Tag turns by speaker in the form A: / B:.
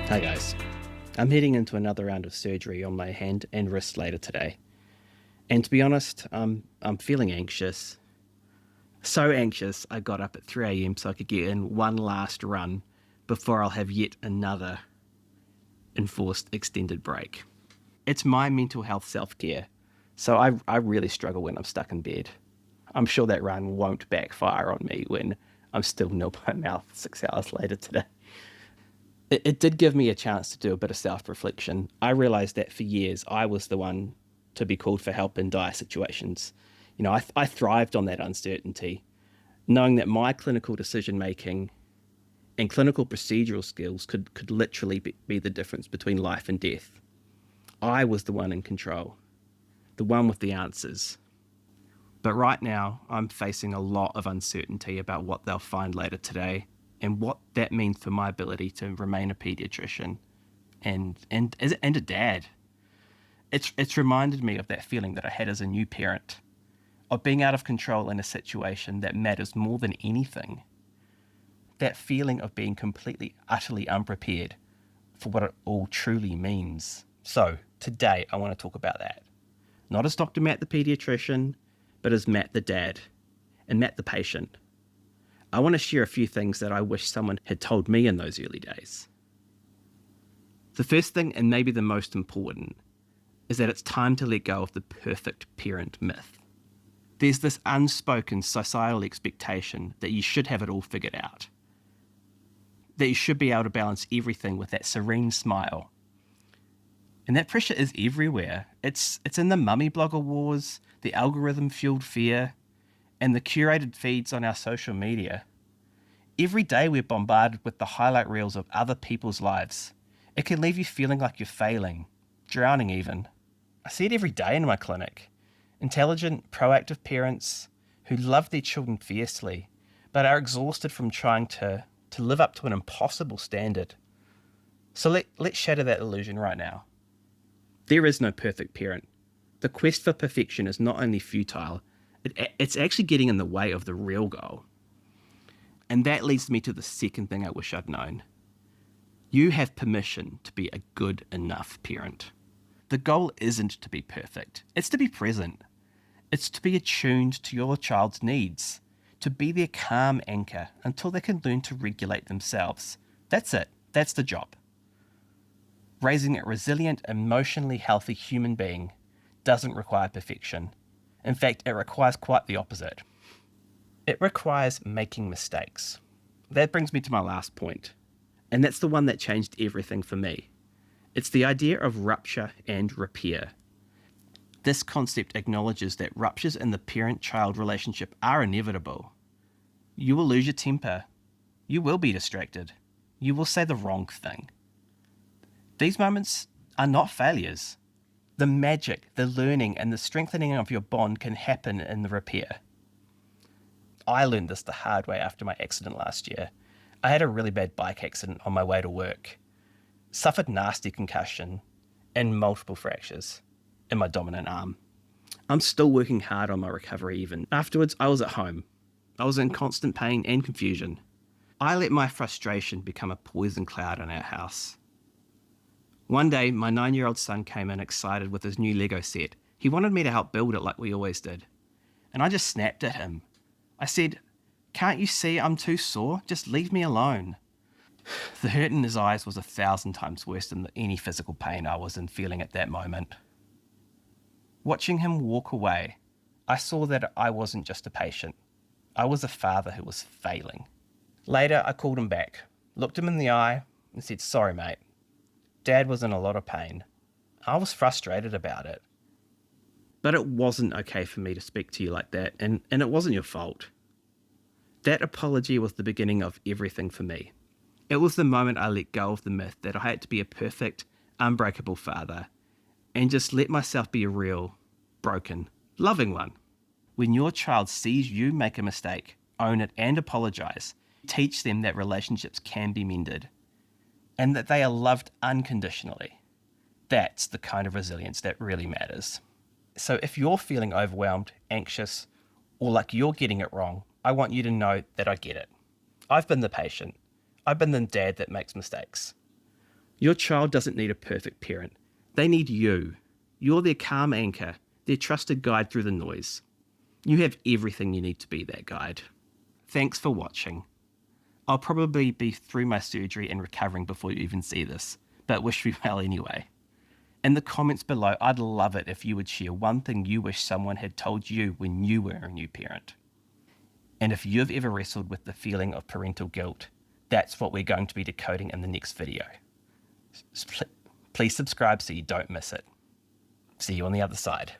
A: Hi guys, I'm heading into another round of surgery on my hand and wrist later today. And to be honest, I'm feeling anxious. So anxious I got up at 3 a.m. so I could get in one last run before I'll have yet another enforced extended break. It's my mental health self-care, so I really struggle when I'm stuck in bed. I'm sure that run won't backfire on me when I'm still nil by mouth 6 hours later today. It did give me a chance to do a bit of self-reflection. I realised that for years I was the one to be called for help in dire situations. I thrived on that uncertainty, knowing that my clinical decision-making and clinical procedural skills could literally be the difference between life and death. I was the one in control, the one with the answers. But right now, I'm facing a lot of uncertainty about what they'll find later today and what that means for my ability to remain a paediatrician and a dad. It's reminded me of that feeling that I had as a new parent, of being out of control in a situation that matters more than anything. That feeling of being completely, utterly unprepared for what it all truly means. So, today I want to talk about that. Not as Dr. Matt the paediatrician, but as Matt the dad and Matt the patient. I want to share a few things that I wish someone had told me in those early days. The first thing, and maybe the most important, is that it's time to let go of the perfect parent myth. There's this unspoken societal expectation that you should have it all figured out, that you should be able to balance everything with that serene smile. And that pressure is everywhere. It's in the mummy blogger wars, the algorithm-fueled fear, and the curated feeds on our social media. Every day we're bombarded with the highlight reels of other people's lives. It can leave you feeling like you're failing, drowning even. I see it every day in my clinic. Intelligent, proactive parents who love their children fiercely, but are exhausted from trying to live up to an impossible standard. So let's shatter that illusion right now. There is no perfect parent. The quest for perfection is not only futile, it's actually getting in the way of the real goal. And that leads me to the second thing I wish I'd known. You have permission to be a good enough parent. The goal isn't to be perfect, it's to be present. It's to be attuned to your child's needs, to be their calm anchor until they can learn to regulate themselves. That's it, that's the job. Raising a resilient, emotionally healthy human being doesn't require perfection. In fact, it requires quite the opposite. It requires making mistakes. That brings me to my last point, and that's the one that changed everything for me. It's the idea of rupture and repair. This concept acknowledges that ruptures in the parent-child relationship are inevitable. You will lose your temper. You will be distracted. You will say the wrong thing. These moments are not failures. The magic, the learning, and the strengthening of your bond can happen in the repair. I learned this the hard way after my accident last year. I had a really bad bike accident on my way to work, suffered nasty concussion, and multiple fractures in my dominant arm. I'm still working hard on my recovery even. Afterwards, I was at home. I was in constant pain and confusion. I let my frustration become a poison cloud in our house. One day, my 9-year-old son came in excited with his new Lego set. He wanted me to help build it like we always did. And I just snapped at him. I said, "Can't you see I'm too sore? Just leave me alone." The hurt in his eyes was 1,000 times worse than any physical pain I was feeling at that moment. Watching him walk away, I saw that I wasn't just a patient. I was a father who was failing. Later, I called him back, looked him in the eye, and said, "Sorry, mate. Dad was in a lot of pain. I was frustrated about it. But it wasn't okay for me to speak to you like that, and it wasn't your fault." That apology was the beginning of everything for me. It was the moment I let go of the myth that I had to be a perfect, unbreakable father, and just let myself be a real, broken, loving one. When your child sees you make a mistake, own it and apologize. Teach them that relationships can be mended and that they are loved unconditionally. That's the kind of resilience that really matters. So if you're feeling overwhelmed, anxious, or like you're getting it wrong, I want you to know that I get it. I've been the patient. I've been the dad that makes mistakes. Your child doesn't need a perfect parent. They need you. You're their calm anchor, their trusted guide through the noise. You have everything you need to be that guide. Thanks for watching. I'll probably be through my surgery and recovering before you even see this, but wish me well anyway. In the comments below, I'd love it if you would share one thing you wish someone had told you when you were a new parent. And if you've ever wrestled with the feeling of parental guilt, that's what we're going to be decoding in the next video. Please subscribe so you don't miss it. See you on the other side.